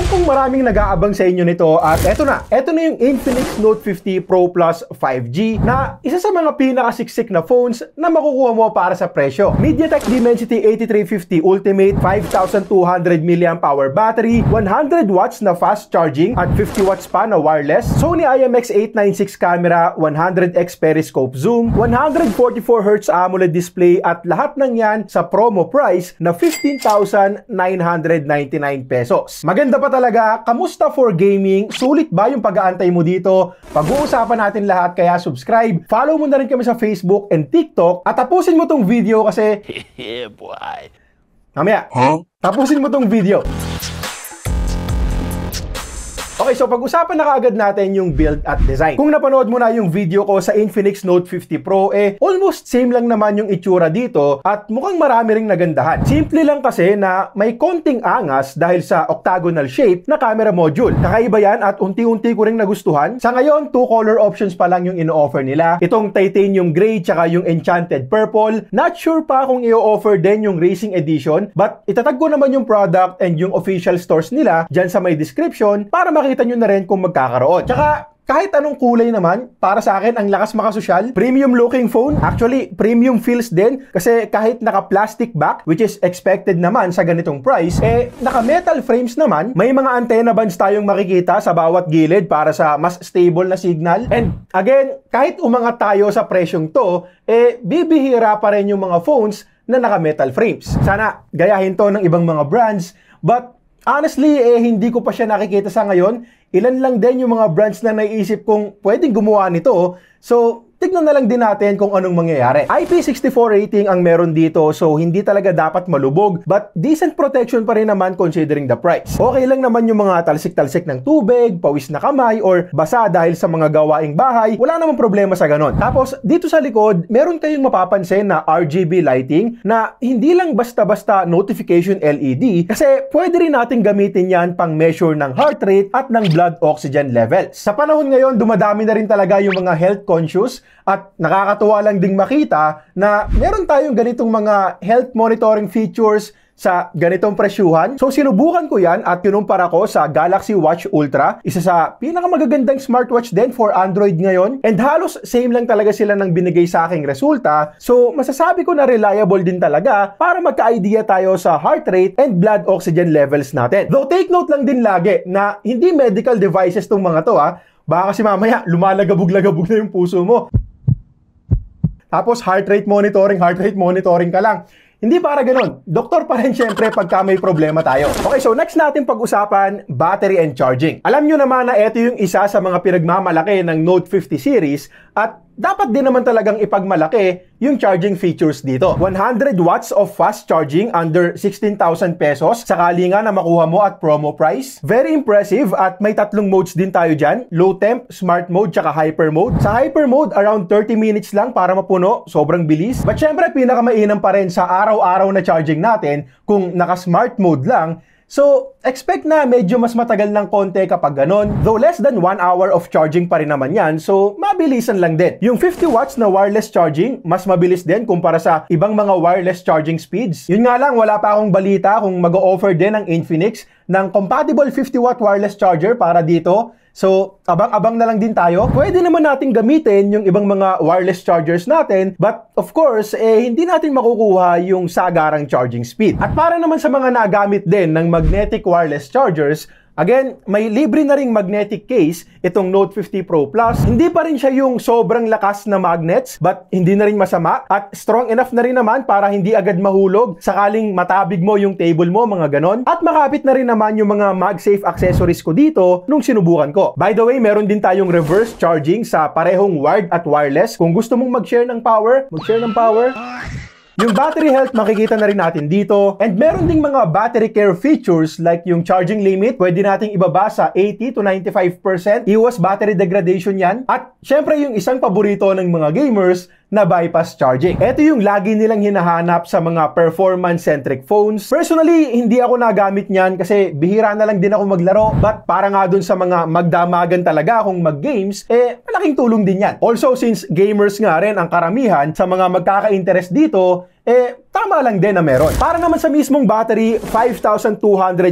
kong maraming nag-aabang sa inyo nito at eto na yung Infinix Note 50 Pro Plus 5G na isa sa mga pinakasiksik na phones na makukuha mo para sa presyo. MediaTek Dimensity 8350 Ultimate 5200 mAh battery, 100 watts na fast charging at 50 watts pa na wireless, Sony IMX896 camera, 100x periscope zoom, 144Hz AMOLED display at lahat ng yan sa promo price na 15,999 pesos. Maganda pa talaga, kamusta for gaming? Sulit ba yung pag-aantay mo dito? Pag-uusapan natin lahat kaya subscribe, follow mo na rin kami sa Facebook and TikTok at tapusin mo tong video kasi mamaya, tapusin mo tong video. Okay, so pag-usapan na kaagad natin yung build at design. Kung napanood mo na yung video ko sa Infinix Note 50 Pro, almost same lang naman yung itsura dito at mukhang marami ring nagandahan. Simple lang kasi na may konting angas dahil sa octagonal shape na camera module. Kakaiba yan at unti-unti ko ring nagustuhan. Sa ngayon, 2 color options pa lang yung ino-offer nila. Itong titanium gray tsaka yung enchanted purple. Not sure pa kung i-offer din yung racing edition, but itatag ko naman yung product and yung official stores nila dyan sa may description para makita nyo na rin kung magkakaroon. Tsaka, kahit anong kulay naman, para sa akin, ang lakas makasosyal. Premium looking phone. Actually, premium feels din. Kasi kahit naka-plastic back, which is expected naman sa ganitong price, naka-metal frames naman. May mga antenna bands tayong makikita sa bawat gilid para sa mas stable na signal. And again, kahit umangat tayo sa presyong to, bibihira pa rin yung mga phones na naka-metal frames. Sana gayahin to ng ibang mga brands. But honestly, hindi ko pa siya nakikita sa ngayon. Ilan lang din yung mga brands na naiisip kong pwedeng gumawa nito. So, tignan na lang din natin kung anong mangyayari. IP64 rating ang meron dito, so hindi talaga dapat malubog, but decent protection pa rin naman considering the price. Okay lang naman yung mga talsik-talsik ng tubig, pawis na kamay, or basa dahil sa mga gawaing bahay. Wala namang problema sa ganon. Tapos, dito sa likod, meron kayong mapapansin na RGB lighting na hindi lang basta-basta notification LED, kasi pwede rin natin gamitin yan pang measure ng heart rate at ng blood oxygen levels. Sa panahon ngayon, dumadami na rin talaga yung mga health conscious at nakakatuwa lang ding makita na meron tayong ganitong mga health monitoring features sa ganitong presyuhan. So sinubukan ko yan at kinumpara ko sa Galaxy Watch Ultra, isa sa pinakamagagandang smartwatch din for Android ngayon. And halos same lang talaga sila ng binigay sa aking resulta. So masasabi ko na reliable din talaga para magka-idea tayo sa heart rate and blood oxygen levels natin. Though take note lang din lagi na hindi medical devices tong mga to baka kasi mamaya lumalagabog-lagabog na yung puso mo. Tapos heart rate monitoring ka lang. Hindi para ganun. Doktor pa rin syempre pagka may problema tayo. Okay, so next natin pag-usapan, battery and charging. Alam nyo naman na ito yung isa sa mga pinagmamalaki ng Note 50 series at dapat din naman talagang ipagmalaki yung charging features dito. 100 watts of fast charging under 16,000 pesos. Sakali nga na makuha mo at promo price. Very impressive at may tatlong modes din tayo dyan. Low temp, smart mode, tsaka hyper mode. Sa hyper mode, around 30 minutes lang para mapuno. Sobrang bilis. But syempre, pinakamainam pa rin sa araw-araw na charging natin kung naka-smart mode lang. So, expect na medyo mas matagal ng konti kapag ganon. Though less than 1 hour of charging pa rin naman yan, so mabilisan lang din. Yung 50 watts na wireless charging, mas mabilis din kumpara sa ibang mga wireless charging speeds. Yun nga lang, wala pa akong balita kung mag-o-offer din ang Infinix ng compatible 50 watt wireless charger para dito. So, abang-abang na lang din tayo. Pwede naman natin gamitin yung ibang mga wireless chargers natin, but of course, hindi natin makukuha yung sagarang charging speed. At para naman sa mga nagamit din ng magnetic wireless chargers, again, may libre na ring magnetic case itong Note 50 Pro Plus. Hindi pa rin siya yung sobrang lakas na magnets, but hindi na rin masama. At strong enough na rin naman para hindi agad mahulog sakaling matabig mo yung table mo, mga ganon. At makapit na rin naman yung mga MagSafe accessories ko dito nung sinubukan ko. By the way, meron din tayong reverse charging sa parehong wired at wireless. Kung gusto mong mag-share ng power, Yung battery health makikita na rin natin dito. And meron ding mga battery care features like yung charging limit. Pwede nating ibaba sa 80 to 95%. Iwas battery degradation yan. At syempre yung isang paborito ng mga gamers na bypass charging. Ito yung lagi nilang hinahanap sa mga performance-centric phones. Personally, hindi ako nagamit niyan kasi bihira na lang din ako maglaro. But para nga dun sa mga magdamagan talaga kung mag-games, malaking tulong din yan. Also, since gamers nga rin ang karamihan sa mga magkaka-interest dito, tama lang din na meron. Para naman sa mismong battery, 5,200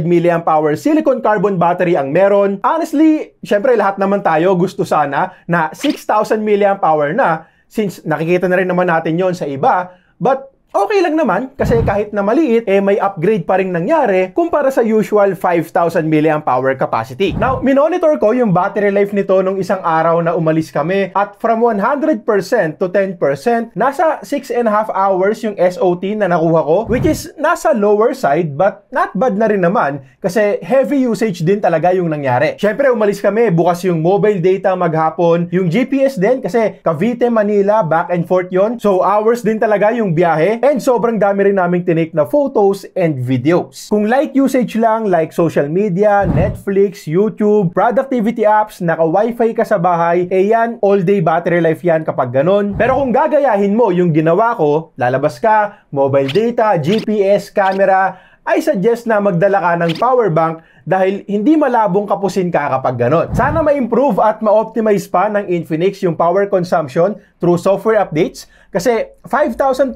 mAh silicon carbon battery ang meron. Honestly, syempre lahat naman tayo gusto sana na 6,000 mAh na, since nakikita na rin naman natin yon sa iba. But okay lang naman kasi kahit na maliit, may upgrade pa rin nangyari kumpara sa usual 5,000 mAh capacity. Now, minonitor ko yung battery life nito nung isang araw na umalis kami at from 100% to 10%, nasa 6.5 hours yung SOT na nakuha ko, which is nasa lower side but not bad na rin naman kasi heavy usage din talaga yung nangyari. Syempre, umalis kami, bukas yung mobile data maghapon, yung GPS din kasi Cavite, Manila, back and forth yon. So, hours din talaga yung biyahe. And sobrang dami rin naming tinake na photos and videos. Kung light usage lang, like social media, Netflix, YouTube, productivity apps, naka-wifi ka sa bahay, yan, all-day battery life yan kapag ganon. Pero kung gagayahin mo yung ginawa ko, lalabas ka, mobile data, GPS, camera, I suggest na magdala ka ng power bank dahil hindi malabong kapusin ka kapag ganon. Sana ma-improve at ma-optimize pa ng Infinix yung power consumption through software updates kasi 5,200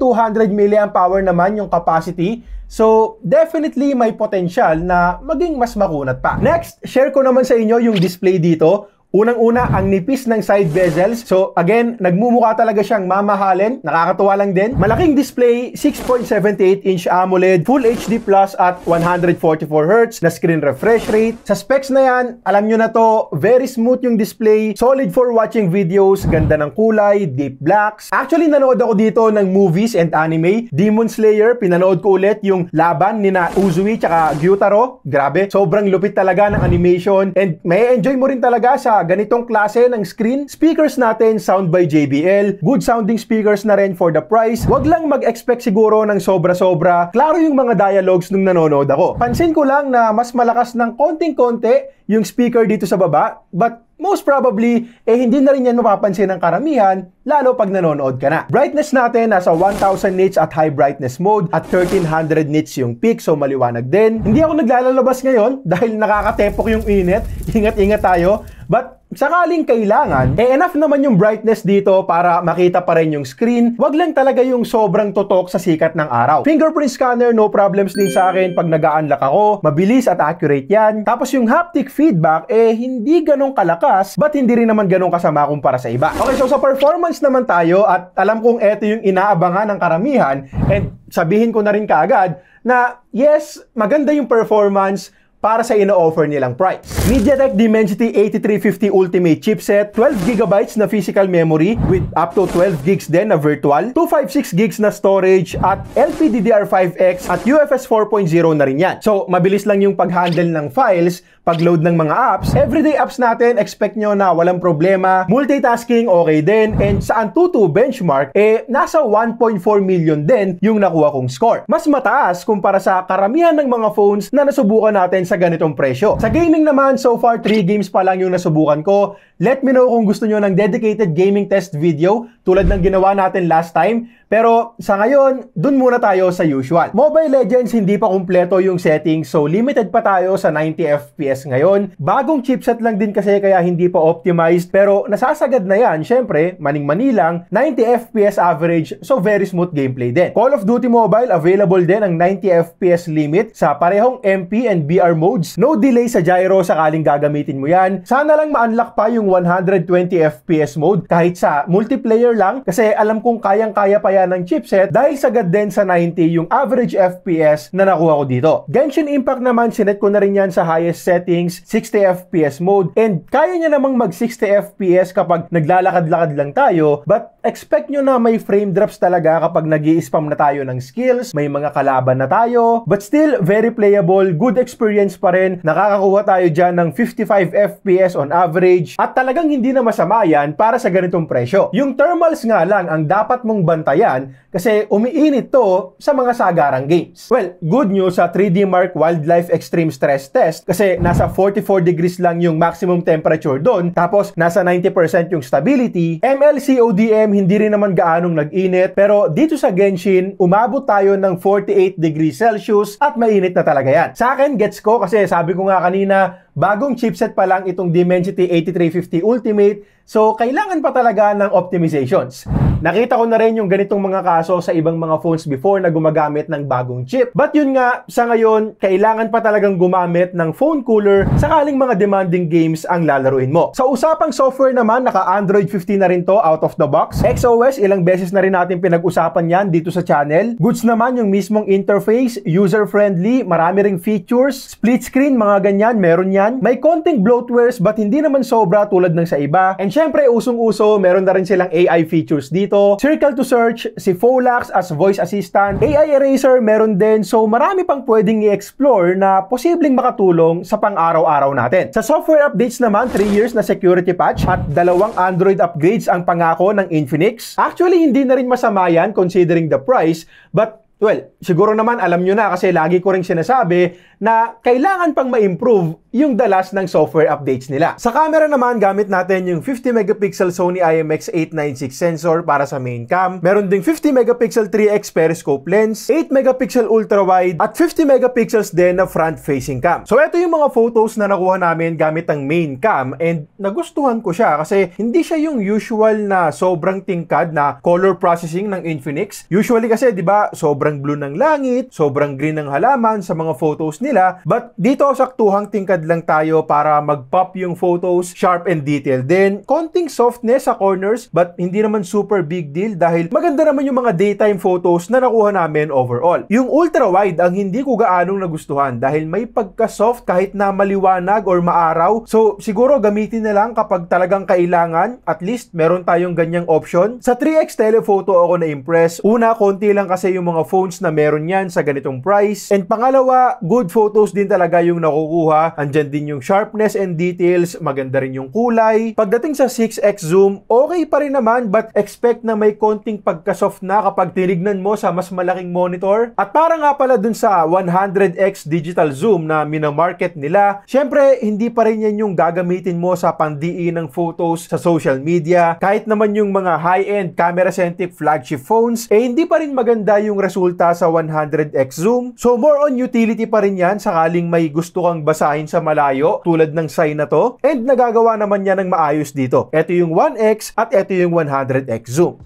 mAh naman yung capacity. So, definitely may potential na maging mas makunat pa. Next, share ko naman sa inyo yung display dito. Unang-una, ang nipis ng side bezels. So, again, nagmumukha talaga siyang mamahalin. Nakakatuwa lang din. Malaking display, 6.78-inch AMOLED, Full HD Plus at 144Hz na screen refresh rate. Sa specs na yan, alam nyo na to, very smooth yung display, solid for watching videos, ganda ng kulay, deep blacks. Actually, nanood ako dito ng movies and anime. Demon Slayer, pinanood ko ulit yung laban ni na Uzui tsaka Gyutaro. Grabe, sobrang lupit talaga ng animation and may enjoy mo rin talaga sa ganitong klase ng screen. Speakers natin, sound by JBL. Good sounding speakers na rin for the price. Wag lang mag-expect siguro ng sobra-sobra. Klaro yung mga dialogues nung nanonood ako. Pansin ko lang na mas malakas ng konting-konti yung speaker dito sa baba, but most probably, hindi na rin yan mapapansin ng karamihan, lalo pag nanonood ka na. Brightness natin, nasa 1000 nits at high brightness mode at 1300 nits yung peak, so maliwanag din. Hindi ako naglalabas ngayon dahil nakakatepok yung init. Ingat-ingat tayo. But sakaling kailangan, enough naman yung brightness dito para makita pa rin yung screen. Wag lang talaga yung sobrang tutok sa sikat ng araw. Fingerprint scanner, no problems din sa akin pag nag-a-unlock ako. Mabilis at accurate yan. Tapos yung haptic feedback, hindi ganong kalakas, but hindi rin naman ganong kasama kumpara sa iba. Okay, so sa performance naman tayo, at alam kong eto yung inaabangan ng karamihan, and sabihin ko na rin kaagad na yes, maganda yung performance para sa ino-offer nilang price. MediaTek Dimensity 8350 Ultimate chipset, 12GB na physical memory with up to 12GB din na virtual, 256GB na storage at LPDDR5X at UFS 4.0 na rin yan. So, mabilis lang yung pag-handle ng files, pag-load ng mga apps. Everyday apps natin, expect nyo na walang problema. Multitasking, okay din. And sa Antutu benchmark, nasa 1.4 million din yung nakuha kong score. Mas mataas kumpara sa karamihan ng mga phones na nasubukan natin sa ganitong presyo. Sa gaming naman, so far 3 games pa lang yung nasubukan ko. Let me know kung gusto nyo ng dedicated gaming test video tulad ng ginawa natin last time. Pero sa ngayon, dun muna tayo sa usual. Mobile Legends, hindi pa kumpleto yung settings, so limited pa tayo sa 90 FPS ngayon. Bagong chipset lang din kasi kaya hindi pa optimized, pero nasasagad na yan. Syempre, maning-mani lang, 90 FPS average, so very smooth gameplay din. Call of Duty Mobile, available din ang 90 FPS limit sa parehong MP and BR modes. No delay sa gyro sakaling gagamitin mo yan. Sana lang ma-unlock pa yung 120 FPS mode kahit sa multiplayer lang, kasi alam kong kayang-kaya pa yan ng chipset dahil sagad din sa 90 yung average FPS na nakuha ko dito. Genshin Impact naman, sinet ko na rin yan sa highest settings, 60 FPS mode, and kaya niya namang mag 60 FPS kapag naglalakad-lakad lang tayo, but expect nyo na may frame drops talaga kapag nag-i-spam na tayo ng skills, may mga kalaban na tayo, but still very playable, good experience pa rin, nakakakuha tayo dyan ng 55 FPS on average, at talagang hindi na masama yan para sa ganitong presyo. Yung thermals nga lang ang dapat mong bantayan kasi umiinit to sa mga sagarang games. Well, good news sa 3D Mark Wildlife Extreme Stress Test kasi nasa 44 degrees lang yung maximum temperature doon, tapos nasa 90% yung stability. MLCODM hindi rin naman gaanong nag-init, pero dito sa Genshin, umabot tayo ng 48 degrees Celsius at mainit na talaga yan. Sa akin, gets ko kasi sabi ko nga kanina, bagong chipset pa lang itong Dimensity 8350 Ultimate, so kailangan pa talaga ng optimizations. Nakita ko na rin yung ganitong mga kaso sa ibang mga phones before na gumagamit ng bagong chip. But yun nga, sa ngayon, kailangan pa talagang gumamit ng phone cooler sakaling mga demanding games ang lalaruin mo. Sa usapang software naman, naka Android 15 na rin to out of the box. XOS, ilang beses na rin natin pinag-usapan yan dito sa channel. Goods naman yung mismong interface, user-friendly, marami ring features, split screen, mga ganyan, meron yan. May konting bloatwares but hindi naman sobra tulad ng sa iba. And syempre, usong-uso, meron na rin silang AI features dito. Circle to search, si Folax as voice assistant, AI eraser meron din. So marami pang pwedeng i-explore na posibleng makatulong sa pang-araw-araw natin. Sa software updates naman, 3 years na security patch at 2 Android upgrades ang pangako ng Infinix. Actually, hindi na rin masama yan considering the price, but well, siguro naman alam nyo na kasi lagi ko rin sinasabi na kailangan pang ma-improve yung dalas ng software updates nila. Sa camera naman, gamit natin yung 50 megapixel Sony IMX896 sensor para sa main cam. Meron ding 50 megapixel 3x periscope lens, 8 megapixel ultra-wide, at 50 megapixels din na front-facing cam. So, ito yung mga photos na nakuha namin gamit ang main cam and nagustuhan ko siya kasi hindi siya yung usual na sobrang tingkad na color processing ng Infinix. Usually kasi, di ba, sobrang blue ng langit, sobrang green ng halaman sa mga photos nila. But dito, saktuhang tingkad lang tayo para mag-pop yung photos, sharp and detailed. Then, konting softness sa corners, but hindi naman super big deal dahil maganda naman yung mga daytime photos na nakuha namin overall. Yung ultra-wide ang hindi ko gaanong nagustuhan dahil may pagka-soft kahit na maliwanag or maaraw. So, siguro gamitin na lang kapag talagang kailangan. At least, meron tayong ganyang option. Sa 3x telephoto ako na-impress. Una, konti lang kasi yung mga phones na meron yan sa ganitong price. And pangalawa, good photos din talaga yung nakukuha. Andyan din yung sharpness and details, maganda rin yung kulay. Pagdating sa 6x zoom, okay pa rin naman but expect na may konting pagka-soft na kapag tinignan mo sa mas malaking monitor. At para nga pala dun sa 100x digital zoom na minamarket nila, syempre hindi pa rin yan yung gagamitin mo sa pangdiin ng photos sa social media. Kahit naman yung mga high-end camera-centric flagship phones, hindi pa rin maganda yung resulta sa 100x zoom. So more on utility pa rin yan sakaling may gusto kang basahin sa malayo tulad ng sign na to, and nagagawa naman niya ng maayos dito. Ito yung 1x at ito yung 100x zoom.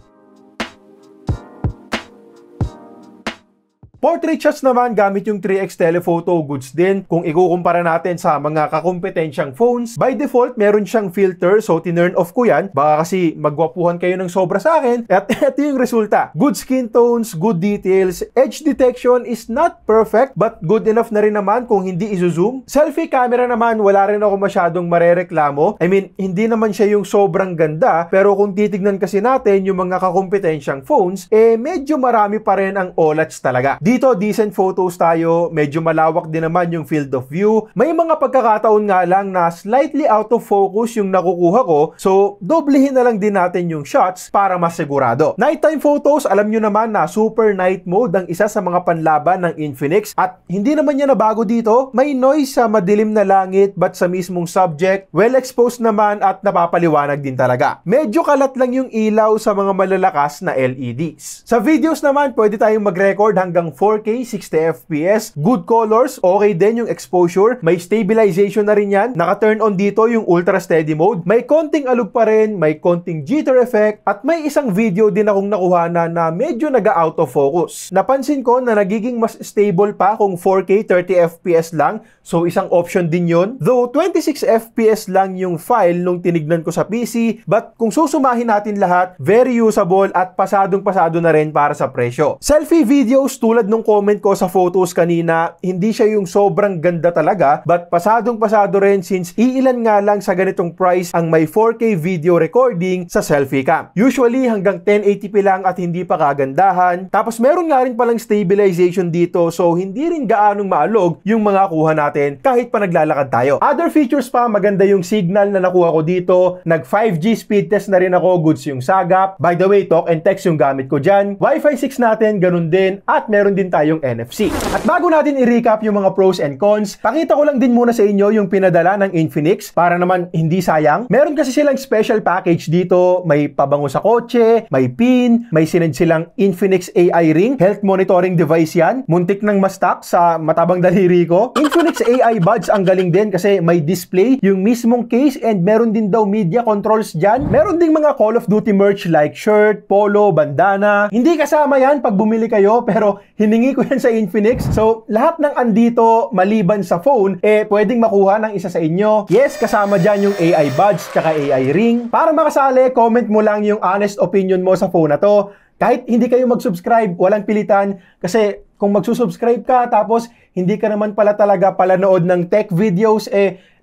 Portrait shots naman gamit yung 3x telephoto, goods din. Kung ikukumpara natin sa mga kakompetensyang phones, by default meron siyang filter, so tinurn off ko yan. Baka kasi magwapuhan kayo ng sobra sa akin. At ito yung resulta. Good skin tones, good details. Edge detection is not perfect but good enough na rin naman kung hindi izo-zoom. Selfie camera naman, wala rin ako masyadong marereklamo. I mean, hindi naman siya yung sobrang ganda, pero kung titignan kasi natin yung mga kakompetensyang phones, medyo marami pa rin ang OLEDs talaga. Dito, decent photos tayo, medyo malawak din naman yung field of view. May mga pagkakataon nga lang na slightly out of focus yung nakukuha ko, so doblehin na lang din natin yung shots para mas sigurado. Nighttime photos, alam nyo naman na super night mode ang isa sa mga panlaban ng Infinix at hindi naman niya nabago dito. May noise sa madilim na langit but sa mismong subject, well exposed naman at napapaliwanag din talaga. Medyo kalat lang yung ilaw sa mga malalakas na LEDs. Sa videos naman, pwede tayong mag-record hanggang 4K, 60 FPS, good colors, okay din yung exposure, may stabilization na rin yan, naka-turn on dito yung ultra steady mode, may konting alog pa rin, may konting jitter effect, at may isang video din akong nakuha na medyo naga-out of focus. Napansin ko na nagiging mas stable pa kung 4K, 30 FPS lang, so isang option din yun. Though 26 FPS lang yung file nung tinignan ko sa PC, but kung susumahin natin lahat, very usable at pasadong-pasado na rin para sa presyo. Selfie videos tulad nung comment ko sa photos kanina, hindi siya yung sobrang ganda talaga, but pasadong-pasado rin since iilan nga lang sa ganitong price ang may 4K video recording sa selfie cam. Usually hanggang 1080p lang at hindi pa kagandahan. Tapos meron nga rin palang stabilization dito, so hindi rin gaanong maalog yung mga kuha natin kahit pa naglalakad tayo. Other features pa, maganda yung signal na nakuha ko dito. Nag 5G speed test na rin ako, goods yung sagap. By the way, talk and text yung gamit ko dyan. Wi-Fi 6 natin, ganun din. At meron din tayong NFC. At bago natin i-recap yung mga pros and cons, pakita ko lang din muna sa inyo yung pinadala ng Infinix para naman hindi sayang. Meron kasi silang special package dito, may pabango sa kotse, may pin, may sinend silang Infinix AI Ring, health monitoring device yan. Muntik nang ma-stuck sa matabang daliri ko. Infinix AI Buds ang galing din kasi may display yung mismong case and meron din daw media controls dyan. Meron ding mga Call of Duty merch like shirt, polo, bandana. Hindi kasama yan pag bumili kayo pero hiningi ko yan sa Infinix. So lahat ng andito maliban sa phone pwedeng makuha ng isa sa inyo. Yes, kasama dyan yung AI Buds tsaka AI Ring. Para makasali, comment mo lang yung honest opinion mo sa phone na to. Kahit hindi kayo mag-subscribe, walang pilitan kasi kung magsusubscribe ka tapos hindi ka naman pala talaga palanood ng tech videos,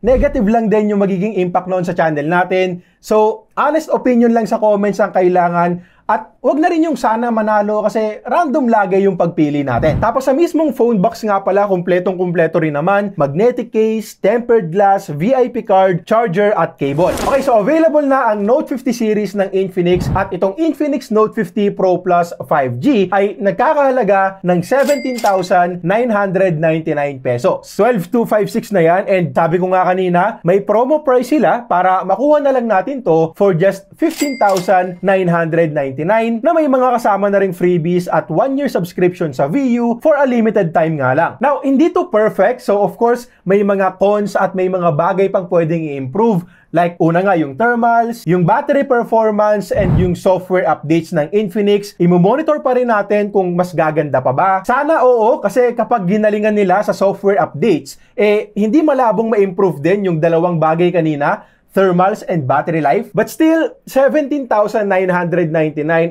negative lang din yung magiging impact noon sa channel natin. So, honest opinion lang sa comments ang kailangan. At wag na rin yung sana manalo kasi random lagi yung pagpili natin. Tapos sa mismong phone box nga pala, kumpletong-kumpleto rin naman. Magnetic case, tempered glass, VIP card, charger at cable. Okay, so available na ang Note 50 series ng Infinix at itong Infinix Note 50 Pro Plus 5G ay nagkakahalaga ng 17,999 pesos. 12,256 na yan and sabi ko nga kanina, may promo price sila para makuha na lang natin to for just 15,999 na may mga kasama na ring freebies at 1-year subscription sa VU for a limited time nga lang. Now, hindi to perfect, so of course, may mga cons at may mga bagay pang pwedeng i-improve. Like, una nga yung thermals, yung battery performance, and yung software updates ng Infinix. Imo-monitor pa rin natin kung mas gaganda pa ba. Sana oo, kasi kapag ginalingan nila sa software updates, hindi malabong ma-improve din yung dalawang bagay kanina, thermals and battery life. But still, 17,999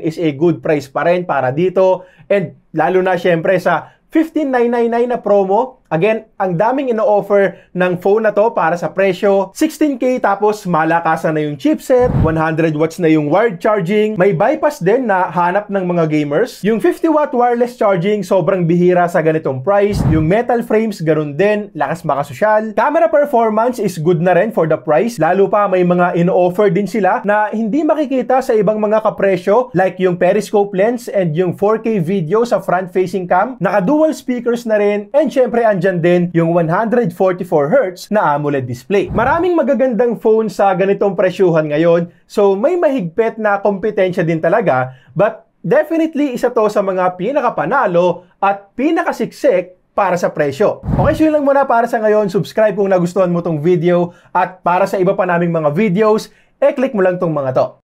is a good price pa rin para dito. And lalo na syempre sa 15,999 na promo. Again, ang daming ino-offer ng phone na to para sa presyo. 16K tapos malakasan na yung chipset, 100 watts na yung wired charging, may bypass din na hanap ng mga gamers. Yung 50 watt wireless charging, sobrang bihira sa ganitong price. Yung metal frames, ganun din, lakas makasosyal. Camera performance is good na rin for the price. Lalo pa may mga ino-offer din sila na hindi makikita sa ibang mga kapresyo like yung periscope lens and yung 4K video sa front-facing cam. Naka-dual speakers na rin and syempre dyan din yung 144Hz na AMOLED display. Maraming magagandang phone sa ganitong presyuhan ngayon, so may mahigpit na kompetensya din talaga, but definitely isa to sa mga pinakapanalo at pinakasiksik para sa presyo. Okay, so yun lang muna para sa ngayon. Subscribe kung nagustuhan mo tong video at para sa iba pa naming mga videos, click mo lang tong mga to.